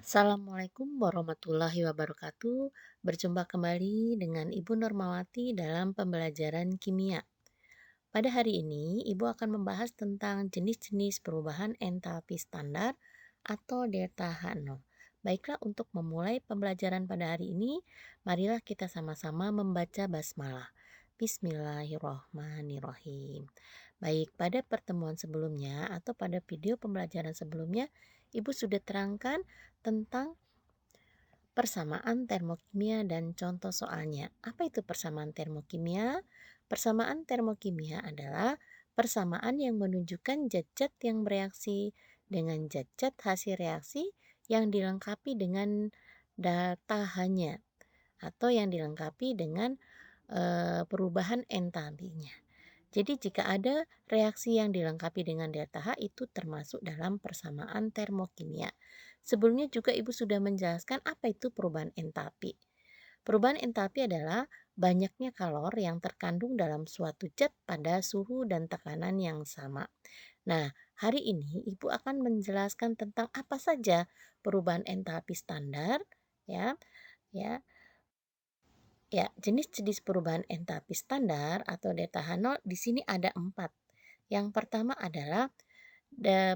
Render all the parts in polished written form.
Assalamualaikum warahmatullahi wabarakatuh. Berjumpa kembali dengan Ibu Normawati dalam pembelajaran kimia. Pada hari ini, Ibu akan membahas tentang jenis-jenis perubahan entalpi standar atau delta H0. Baiklah, untuk memulai pembelajaran pada hari ini, marilah kita sama-sama membaca basmalah. Bismillahirrohmanirrohim. Baik, pada pertemuan sebelumnya atau pada video pembelajaran sebelumnya, Ibu sudah terangkan tentang persamaan termokimia dan contoh soalnya. Apa itu persamaan termokimia? Persamaan termokimia adalah persamaan yang menunjukkan zat-zat yang bereaksi dengan zat-zat hasil reaksi yang dilengkapi dengan data hanya atau yang dilengkapi dengan perubahan entalpinya. Jadi jika ada reaksi yang dilengkapi dengan delta H itu termasuk dalam persamaan termokimia. Sebelumnya juga Ibu sudah menjelaskan apa itu perubahan entalpi. Perubahan entalpi adalah banyaknya kalor yang terkandung dalam suatu zat pada suhu dan tekanan yang sama. Nah, hari ini Ibu akan menjelaskan tentang apa saja perubahan entalpi standar, ya. Ya, jenis-jenis perubahan entalpi standar atau delta H0 di sini ada 4. Yang pertama adalah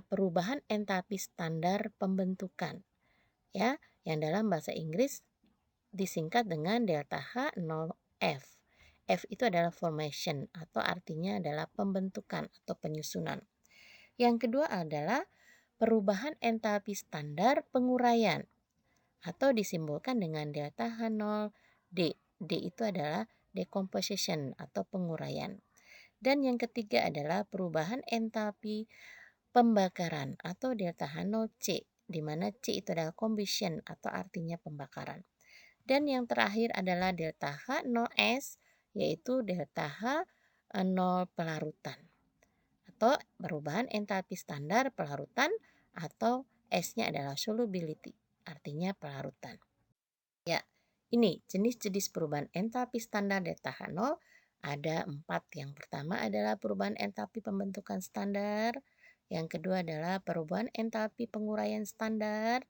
perubahan entalpi standar pembentukan, ya, yang dalam bahasa Inggris disingkat dengan delta H0F. F itu adalah formation atau artinya adalah pembentukan atau penyusunan. Yang kedua adalah perubahan entalpi standar penguraian atau disimbolkan dengan delta H0D. D itu adalah decomposition atau penguraian. Dan yang ketiga adalah perubahan entalpi pembakaran atau delta H0C, di mana C itu adalah combustion atau artinya pembakaran. Dan yang terakhir adalah delta H0S, yaitu delta H0 pelarutan atau perubahan entalpi standar pelarutan, atau S-nya adalah solubility, artinya pelarutan. Ya, ini jenis-jenis perubahan entalpi standar delta H0 ada 4. Yang pertama adalah perubahan entalpi pembentukan standar. Yang kedua adalah perubahan entalpi penguraian standar.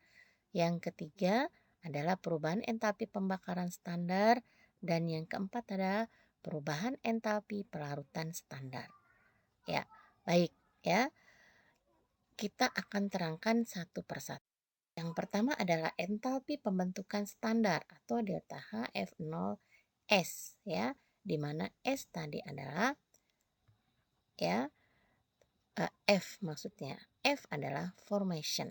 Yang ketiga adalah perubahan entalpi pembakaran standar. Dan yang keempat adalah perubahan entalpi pelarutan standar. Ya, baik ya. Kita akan terangkan satu persatu. Yang pertama adalah entalpi pembentukan standar atau delta HF0S, ya, di mana S tadi adalah F maksudnya. F adalah formation.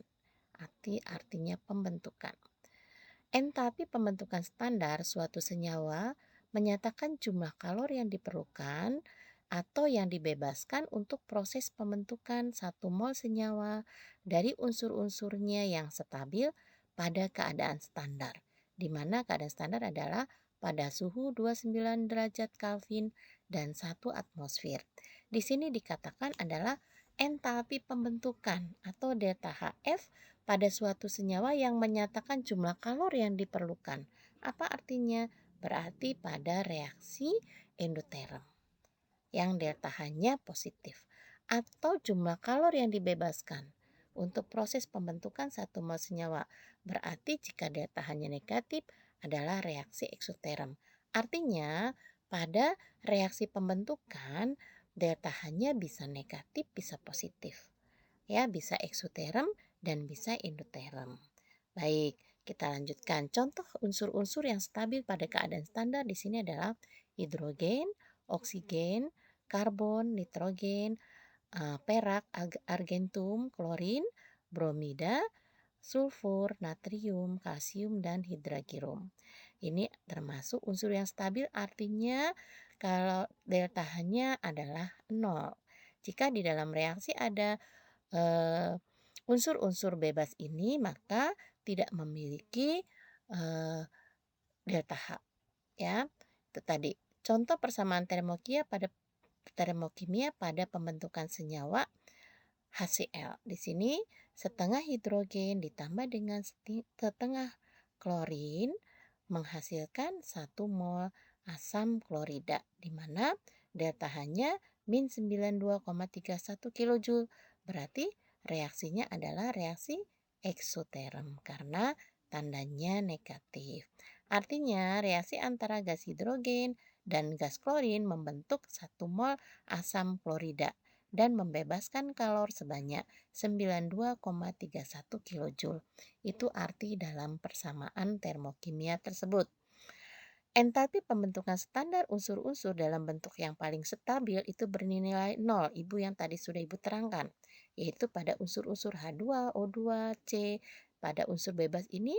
Artinya pembentukan. Entalpi pembentukan standar suatu senyawa menyatakan jumlah kalor yang diperlukan atau yang dibebaskan untuk proses pembentukan 1 mol senyawa dari unsur-unsurnya yang stabil pada keadaan standar, di mana keadaan standar adalah pada suhu 29 derajat Kelvin dan 1 atmosfer. Di sini dikatakan adalah entalpi pembentukan atau delta HF pada suatu senyawa yang menyatakan jumlah kalor yang diperlukan. Apa artinya? Berarti pada reaksi endoterm yang delta H-nya positif, atau jumlah kalor yang dibebaskan untuk proses pembentukan 1 mol senyawa. Berarti jika delta H-nya negatif adalah reaksi eksoterm. Artinya pada reaksi pembentukan delta H-nya bisa negatif, bisa positif. Ya, bisa eksoterm dan bisa endoterm. Baik, kita lanjutkan. Contoh unsur-unsur yang stabil pada keadaan standar di sini adalah hidrogen, oksigen, karbon, nitrogen, perak, argentum, klorin, bromida, sulfur, natrium, kalsium, dan hidragium. Ini termasuk unsur yang stabil, artinya kalau delta H-nya adalah 0. Jika di dalam reaksi ada unsur-unsur bebas ini, maka tidak memiliki delta H, ya. Itu tadi contoh persamaan termokimia pada pembentukan senyawa HCl. Di sini setengah hidrogen ditambah dengan setengah klorin menghasilkan 1 mol asam klorida, di mana delta H-nya min 92,31 kJ. Berarti reaksinya adalah reaksi eksoterm karena tandanya negatif. Artinya reaksi antara gas hidrogen dan gas klorin membentuk 1 mol asam klorida dan membebaskan kalor sebanyak 92,31 kilojoule. Itu arti dalam persamaan termokimia tersebut. Entalpi pembentukan standar unsur-unsur dalam bentuk yang paling stabil itu bernilai 0, Ibu yang tadi sudah Ibu terangkan, yaitu pada unsur-unsur H2, O2, C. Pada unsur bebas ini,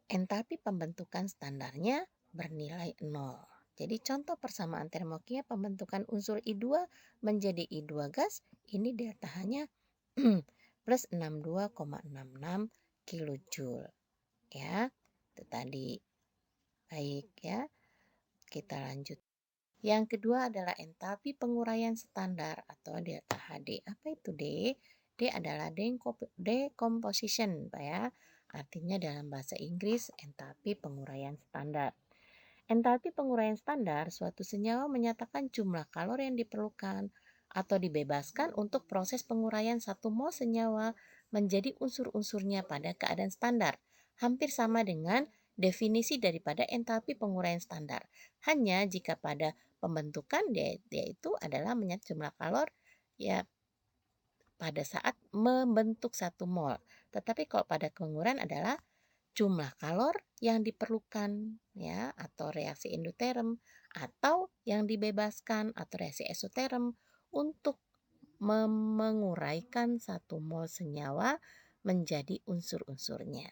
entalpi pembentukan standarnya bernilai 0. Jadi contoh persamaan termokimia pembentukan unsur I2 menjadi I2 gas, ini delta H-nya plus 62,66 kilojoule. Ya, itu tadi. Baik ya, kita lanjut. Yang kedua adalah entalpi penguraian standar atau delta HD. Apa itu D? D adalah decomposition, Pak ya. Artinya dalam bahasa Inggris entalpi penguraian standar. Entalpi penguraian standar suatu senyawa menyatakan jumlah kalor yang diperlukan atau dibebaskan untuk proses penguraian 1 mol senyawa menjadi unsur-unsurnya pada keadaan standar. Hampir sama dengan definisi daripada entalpi penguraian standar. Hanya jika pada pembentukan dia itu adalah jumlah kalor ya pada saat membentuk 1 mol. Tetapi kalau pada penguraian adalah jumlah kalor yang diperlukan ya atau reaksi endoterm atau yang dibebaskan atau reaksi eksoterm untuk menguraikan 1 mol senyawa menjadi unsur-unsurnya.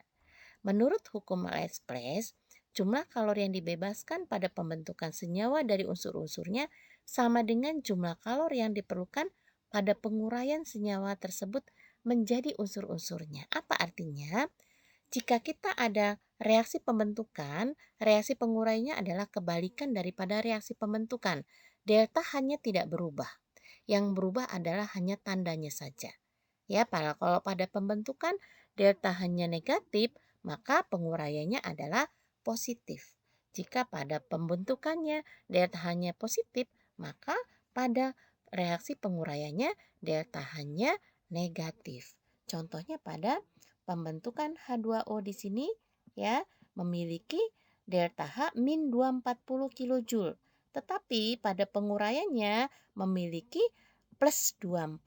Menurut hukum Laplace, jumlah kalori yang dibebaskan pada pembentukan senyawa dari unsur-unsurnya sama dengan jumlah kalori yang diperlukan pada penguraian senyawa tersebut menjadi unsur-unsurnya. Apa artinya? Jika kita ada reaksi pembentukan, reaksi penguraiannya adalah kebalikan daripada reaksi pembentukan. Delta hanya tidak berubah. Yang berubah adalah hanya tandanya saja. Ya, kalau pada pembentukan delta hanya negatif, maka penguraiannya adalah positif. Jika pada pembentukannya delta hanya positif, maka pada reaksi penguraiannya delta hanya negatif. Contohnya pada pembentukan H2O di sini ya memiliki delta H min 240 kilojoule. Tetapi pada penguraiannya memiliki plus 240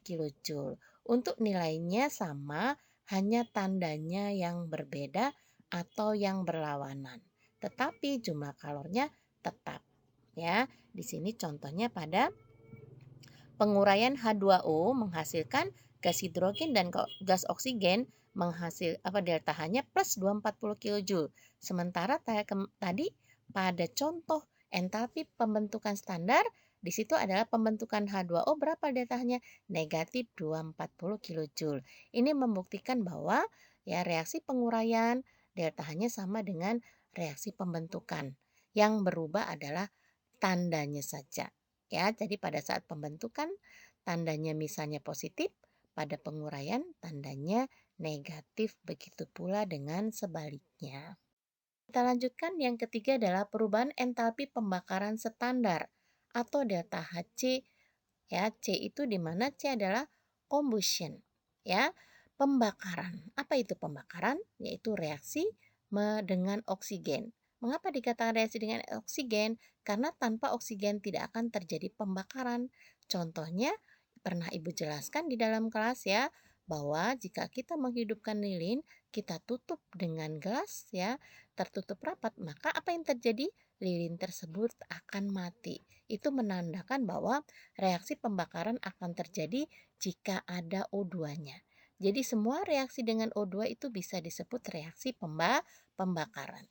kilojoule. Untuk nilainya sama, hanya tandanya yang berbeda atau yang berlawanan. Tetapi jumlah kalornya tetap. Ya, di sini contohnya pada penguraian H2O menghasilkan gas hidrogen dan gas oksigen delta H-nya plus 240 kilojoule. Sementara tadi pada contoh entalpi pembentukan standar di situ adalah pembentukan H2O berapa deltanya? Negatif 240 kilojoule. Ini membuktikan bahwa ya reaksi penguraian delta H-nya sama dengan reaksi pembentukan. Yang berubah adalah tandanya saja. Ya, jadi pada saat pembentukan tandanya misalnya positif, pada penguraian tandanya negatif, begitu pula dengan sebaliknya. Kita lanjutkan yang ketiga adalah perubahan entalpi pembakaran standar atau delta Hc. Ya, C itu di mana C adalah combustion. Ya, pembakaran. Apa itu pembakaran? Yaitu reaksi dengan oksigen. Mengapa dikatakan reaksi dengan oksigen? Karena tanpa oksigen tidak akan terjadi pembakaran. Contohnya pernah Ibu jelaskan di dalam kelas ya, bahwa jika kita menghidupkan lilin, kita tutup dengan gelas ya, tertutup rapat, maka apa yang terjadi? Lilin tersebut akan mati. Itu menandakan bahwa reaksi pembakaran akan terjadi jika ada O2-nya. Jadi semua reaksi dengan O2 itu bisa disebut reaksi pembakaran.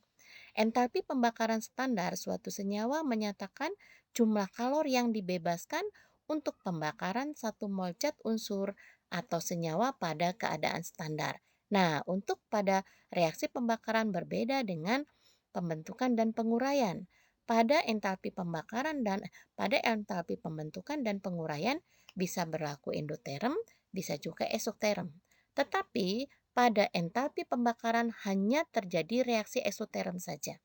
Entalpi pembakaran standar suatu senyawa menyatakan jumlah kalor yang dibebaskan untuk pembakaran 1 mol zat unsur atau senyawa pada keadaan standar. Nah, untuk pada reaksi pembakaran berbeda dengan pembentukan dan penguraian. Pada entalpi pembentukan dan penguraian bisa berlaku endoterm, bisa juga eksoterm. Tetapi pada entalpi pembakaran hanya terjadi reaksi eksoterm saja.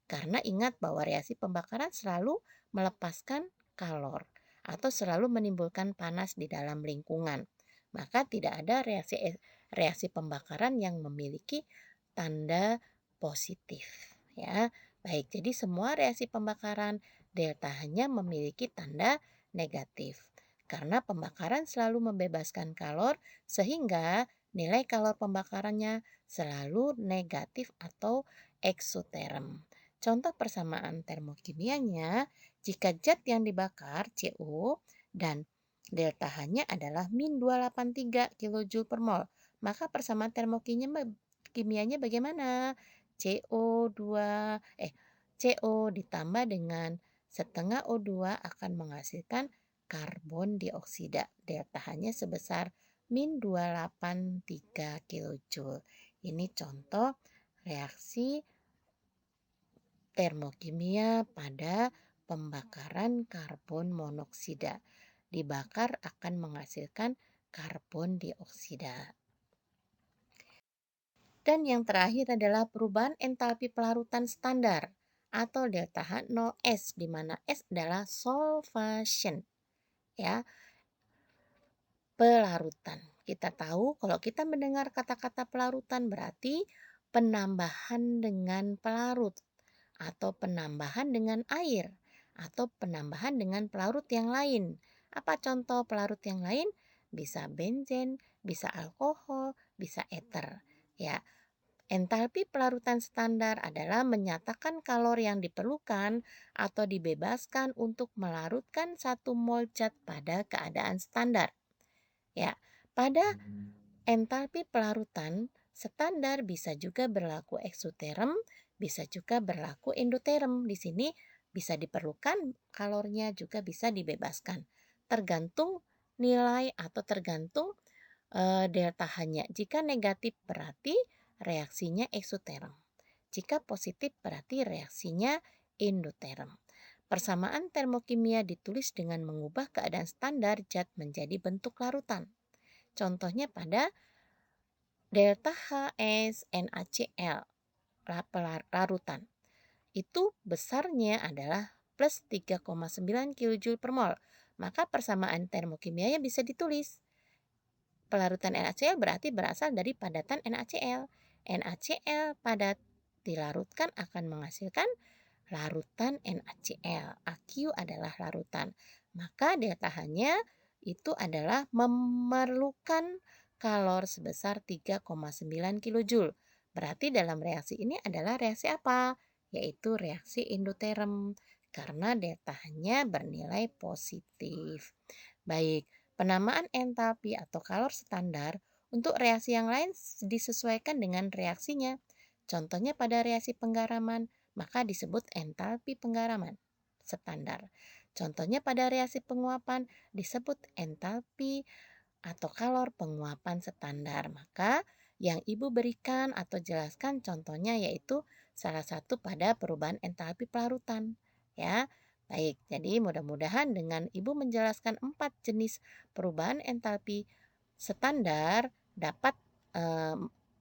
Karena ingat bahwa reaksi pembakaran selalu melepaskan kalor atau selalu menimbulkan panas di dalam lingkungan. maka tidak ada reaksi pembakaran yang memiliki tanda positif, ya. Baik, jadi semua reaksi pembakaran delta hanya memiliki tanda negatif. Karena pembakaran selalu membebaskan kalor sehingga nilai kalor pembakarannya selalu negatif atau eksoterm. Contoh persamaan termokimianya, jika zat yang dibakar CO dan delta H-nya adalah min 283 kJ per mol, maka persamaan termokimianya bagaimana? CO ditambah dengan setengah O2 akan menghasilkan karbon dioksida. Delta H-nya sebesar min 283 kJ. Ini contoh reaksi termokimia pada pembakaran karbon monoksida. Dibakar akan menghasilkan karbon dioksida. Dan yang terakhir adalah perubahan entalpi pelarutan standar atau delta H0S, di mana S adalah solvation, ya, pelarutan. Kita tahu kalau kita mendengar kata-kata pelarutan berarti penambahan dengan pelarut atau penambahan dengan air atau penambahan dengan pelarut yang lain. Apa contoh pelarut yang lain? Bisa benzen, bisa alkohol, bisa eter. Ya, entalpi pelarutan standar adalah menyatakan kalor yang diperlukan atau dibebaskan untuk melarutkan 1 mol zat pada keadaan standar. Ya, pada entalpi pelarutan standar bisa juga berlaku eksoterm, bisa juga berlaku endoterm. Di sini bisa diperlukan kalornya, juga bisa dibebaskan. Tergantung nilai atau tergantung delta H-nya. Jika negatif berarti reaksinya eksoterm. Jika positif berarti reaksinya endoterm. Persamaan termokimia ditulis dengan mengubah keadaan standar zat menjadi bentuk larutan. Contohnya pada delta HSNaCl, larutan. Itu besarnya adalah plus 3,9 kJ per mol. Maka persamaan termokimianya bisa ditulis. Pelarutan NaCl berarti berasal dari padatan NaCl. NaCl padat dilarutkan akan menghasilkan larutan NaCl. AQ adalah larutan. Maka delta H-nya itu adalah memerlukan kalor sebesar 3,9 kJ. Berarti dalam reaksi ini adalah reaksi apa? Yaitu reaksi endoterm karena delta H-nya bernilai positif. Baik, penamaan entalpi atau kalor standar untuk reaksi yang lain disesuaikan dengan reaksinya. Contohnya pada reaksi penggaraman, maka disebut entalpi penggaraman standar. Contohnya pada reaksi penguapan disebut entalpi atau kalor penguapan standar. Maka yang Ibu berikan atau jelaskan contohnya yaitu salah satu pada perubahan entalpi pelarutan. Ya, baik. Jadi mudah-mudahan dengan Ibu menjelaskan 4 jenis perubahan entalpi standar dapat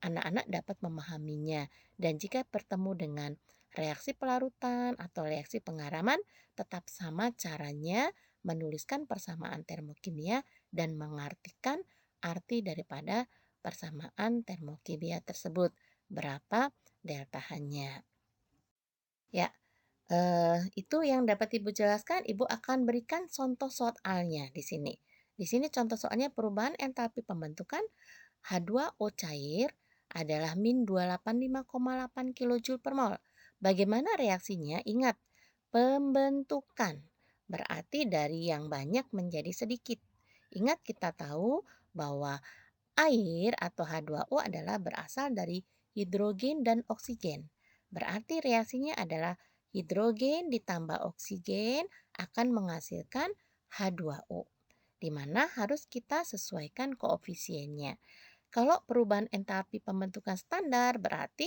anak-anak dapat memahaminya. Dan jika bertemu dengan reaksi pelarutan atau reaksi penggaraman, tetap sama caranya menuliskan persamaan termokimia dan mengartikan arti daripada persamaan termokimia tersebut. Berapa delta H-nya. Ya, itu yang dapat Ibu jelaskan. Ibu akan berikan contoh soalnya di sini. Di sini contoh soalnya perubahan entalpi pembentukan H2O cair adalah min 285,8 kJ per mol. Bagaimana reaksinya? Ingat, pembentukan berarti dari yang banyak menjadi sedikit. Ingat kita tahu bahwa air atau H2O adalah berasal dari hidrogen dan oksigen. Berarti reaksinya adalah hidrogen ditambah oksigen akan menghasilkan H2O. Di mana harus kita sesuaikan koefisiennya. Kalau perubahan entalpi pembentukan standar berarti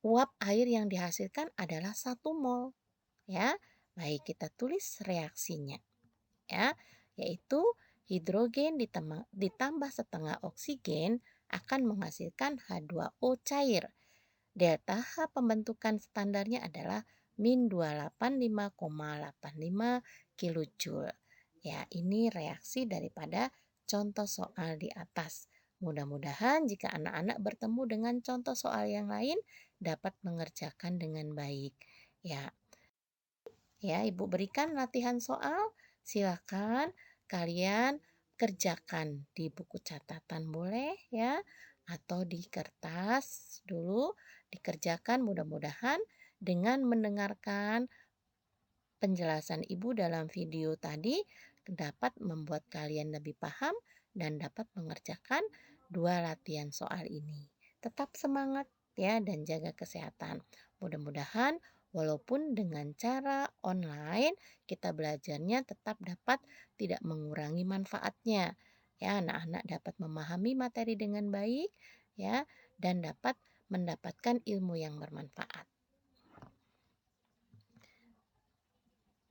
uap air yang dihasilkan adalah 1 mol. Ya, baik kita tulis reaksinya. Ya, yaitu hidrogen ditambah setengah oksigen akan menghasilkan H2O cair. Delta H pembentukan standarnya adalah min 285,85 kJ. Ya, ini reaksi daripada contoh soal di atas. Mudah-mudahan jika anak-anak bertemu dengan contoh soal yang lain dapat mengerjakan dengan baik. Ya, Ibu berikan latihan soal. Silakan kalian kerjakan di buku catatan boleh ya, atau di kertas dulu dikerjakan, mudah-mudahan dengan mendengarkan penjelasan Ibu dalam video tadi dapat membuat kalian lebih paham dan dapat mengerjakan dua latihan soal ini. Tetap semangat ya dan jaga kesehatan. Mudah-mudahan walaupun dengan cara online kita belajarnya tetap dapat tidak mengurangi manfaatnya. Ya, anak-anak dapat memahami materi dengan baik ya dan dapat mendapatkan ilmu yang bermanfaat.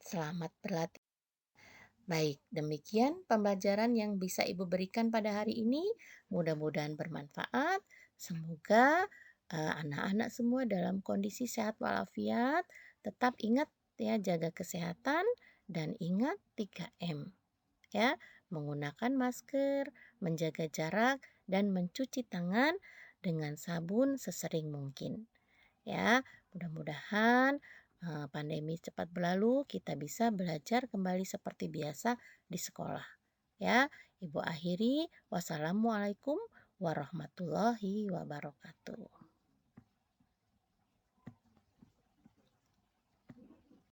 Selamat berlatih. Baik, demikian pembelajaran yang bisa Ibu berikan pada hari ini. Mudah-mudahan bermanfaat. Semoga anak-anak semua dalam kondisi sehat walafiat. Tetap ingat ya jaga kesehatan dan ingat 3M ya, menggunakan masker, menjaga jarak dan mencuci tangan dengan sabun sesering mungkin. Ya, mudah-mudahan pandemi cepat berlalu, kita bisa belajar kembali seperti biasa di sekolah. Ya, Ibu akhiri. Wassalamualaikum warahmatullahi wabarakatuh.